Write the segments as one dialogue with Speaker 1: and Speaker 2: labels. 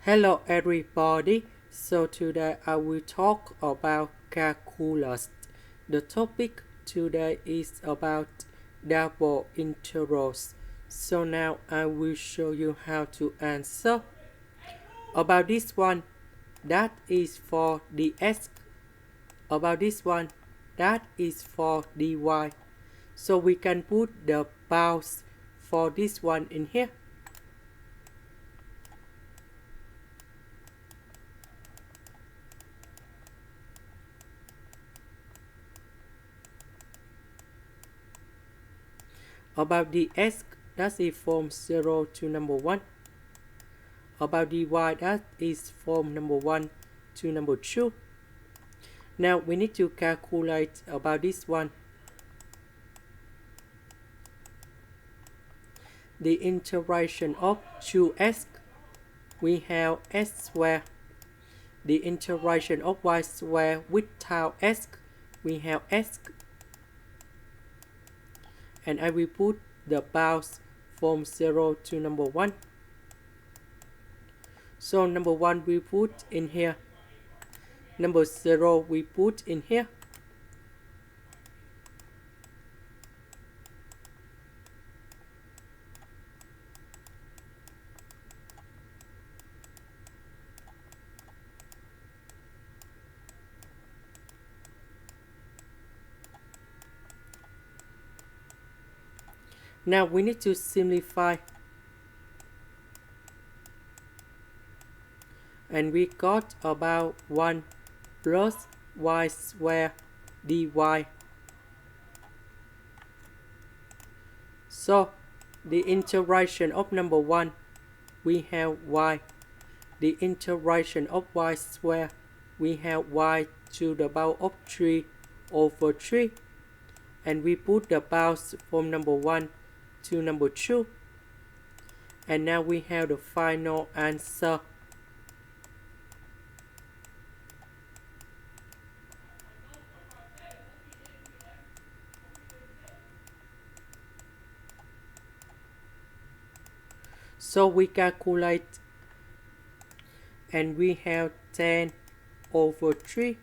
Speaker 1: Hello everybody, so today I will talk about calculus. The topic today is about double integrals. So now I will show you how to answer. About this one, that is for dx. About this one, that is for dy. So we can put the bounds for this one in here. About dx, that is from 0 to number 1. About dy, that is from number 1 to number 2. Now we need to calculate about this one. The integration of 2x, we have x squared. The integration of y squared without x, we have x. And I will put the bounds from 0 to number 1. So number 1 we put in here. Number 0 we put in here. Now we need to simplify. And we got about 1 plus y squared dy. So the integration of number 1, we have y. The integration of y squared, we have y to the power of 3 over 3. And we put the bounds from number 1 to number 2. And now we have the final answer. So we calculate and we have 10 over 3.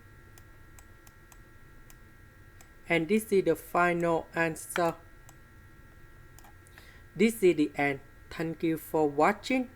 Speaker 1: And this is the final answer. This is the end. Thank you for watching.